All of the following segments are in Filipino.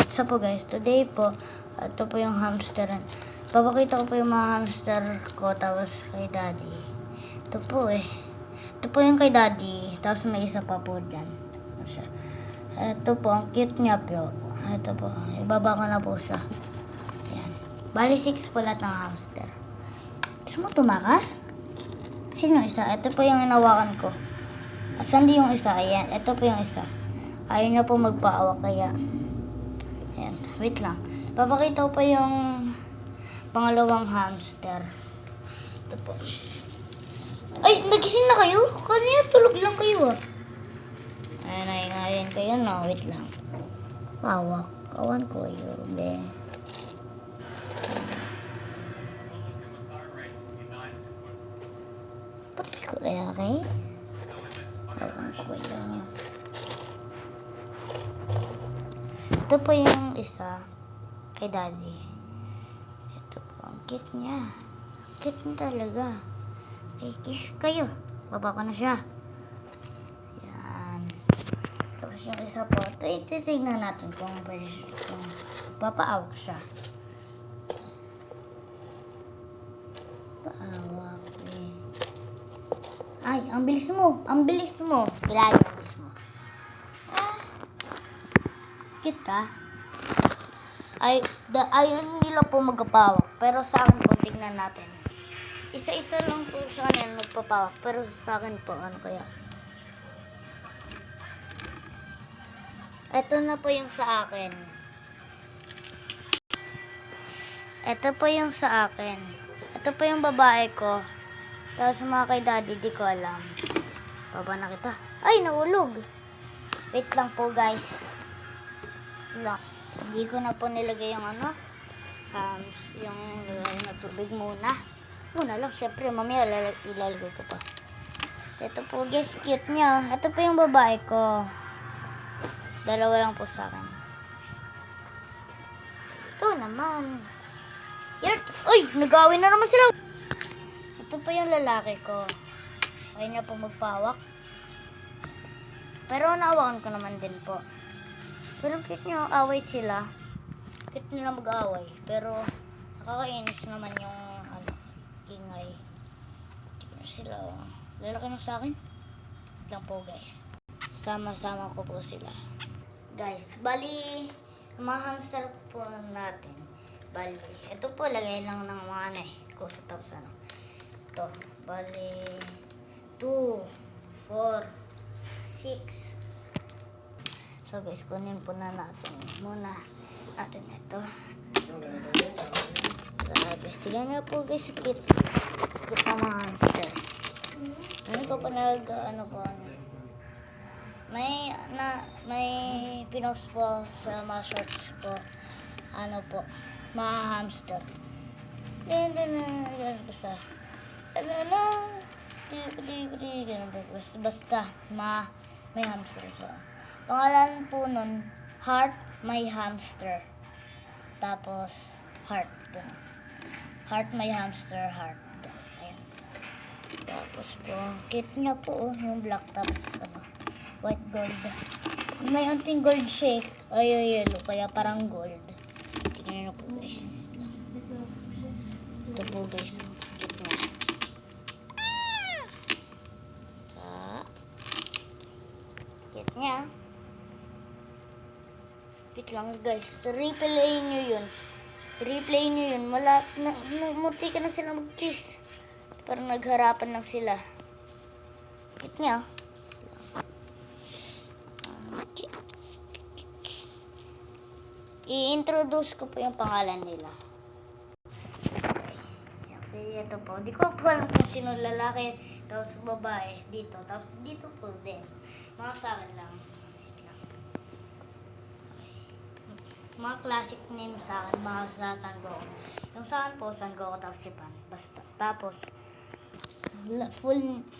What's up po guys? Today po, ito po yung hamster. Papakita ko po yung mga hamster ko tapos kay daddy. Ito po eh. Ito po yung kay daddy. Tapos may isa pa po dyan. Ito po, ang cute niya po. Ito po, ibaba ko na po siya. Ayan. Bali 6 po lahat ng hamster. Gusto mo tumakas? Sino isa? Ito po yung inawakan ko. Asan di yung isa? Ayan. Ito po yung isa. Ayaw niya po magpaawa kaya. Ayan. Wait lang. Papakita ko pa yung pangalawang hamster. Ito po. Ay, nagising na kayo? Kanina tulog lang kayo ah. Ayan kayo na. Wait lang. Pawak. Kawan ko yun. Be. Pati ko kaya kay? Kawan ko yun. Ito po yung isa kay daddy. Ito po. Ang cute niya. Cute niya talaga. Eh, kiss kayo. Baba ko na siya. Yan. Tapos yung isa po. Titignan natin kung papaawak siya. Paawak eh. Ay, ang bilis mo. Ang bilis mo. Grabe, ang bilis mo. Cute ah. Ayun nila po magpapawak. Pero sa akin po, tignan natin. Isa-isa lang po sa kanila magpapawak. Pero sa akin po, ano kaya? Ito na po yung sa akin. Ito po yung sa akin. Ito po yung babae ko. Tapos mga kay daddy, di ko alam. Baba na kita. Ay, nahulog. Wait lang po guys. Lang. Hindi ko na po nilagay yung ano. Yung tubig muna. Muna lang, syempre, mamaya ilalagay ko pa. Ito po guys, cute niya. Ito po yung babae ko. Dalawa lang po sa akin. Ikaw naman. Uy, nag-away na naman sila. Ito po yung lalaki ko. Ayaw niya po magpawak. Pero naawakan ko naman din po. Pero cute niya, away sila. Cute nila mag-away. Pero nakakainis naman yung ingay. Sila, lalaki na sa akin. Wait lang po guys. Sama-sama ko po sila. Guys, bali, mga hamster po natin. Bali, ito po, lagay lang ng mga ko sa tapos ano. Ito, bali, 2, 4, 6. So guys, kunin po na natin muna natin ito. Grabe, tignan niyo po guys, cute ang mga hamster. Ano ko pa ano po, may pinost po sa mga shorts po, ano po, mga hamster. Basta, may hamster siya. Pangalan po nun, Heart My Hamster. Tapos, Heart. Heart My Hamster, Heart. Ayan. Tapos po, cute nga po, yung black tapos, white gold. May unting gold shake. Ay, yellow, kaya parang gold. Tingnan nyo po guys. Ito po guys. Cute nga. Cute nga. Wait lang guys, replay nyo yun. Replay nyo yun. Munti ka na sila mag-kiss. Parang nagharapan lang sila. Cute niya. I-introduce ko po yung pangalan nila. Okay, ito po. Di ko po alam kung sino lalaki. Tapos babae dito. Tapos dito po din. Mga sa akin lang. Mga classic name sa akin, mga sa San Goku. Yung sa akin po, San Goku tapos si Pan. Basta. Tapos,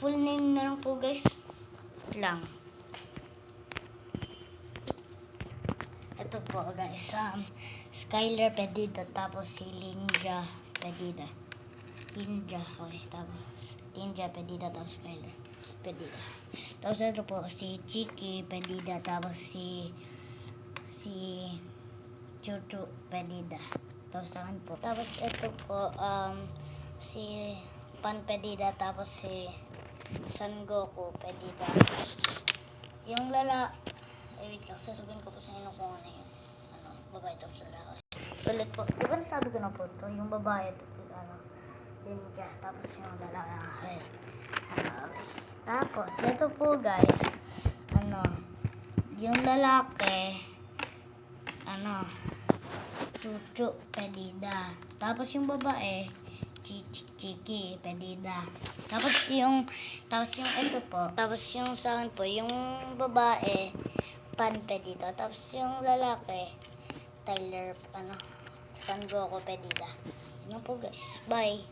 full name na lang po guys. Lang. Ito po guys, Skyler Pedida, tapos si Ninja Pedida. Okay, tapos Ninja Pedida, tapos Skyler Pedida. Tapos ito po, si Chiki Pedida, tapos si Chuchu Pedida. Tapos sa akin po. Tapos ito po, si Pan Pedida, tapos si San Goku Pedida. Yung wait lang, sasabihin ko po sa inyo kung ano yung, babae tapos lalaki. Ulit po, di ba nasabi ko na po ito, yung babae, ninja, tapos yung lalaki, tapos, ito po guys, yung lalaki, Chuchu Pedida. Tapos yung babae, Chiki Pedida. Tapos yung ito po, tapos yung sa akin po, yung babae, Pan Pedida. Tapos yung lalaki, Tyler, San Goku Pedida. Yun po guys. Bye.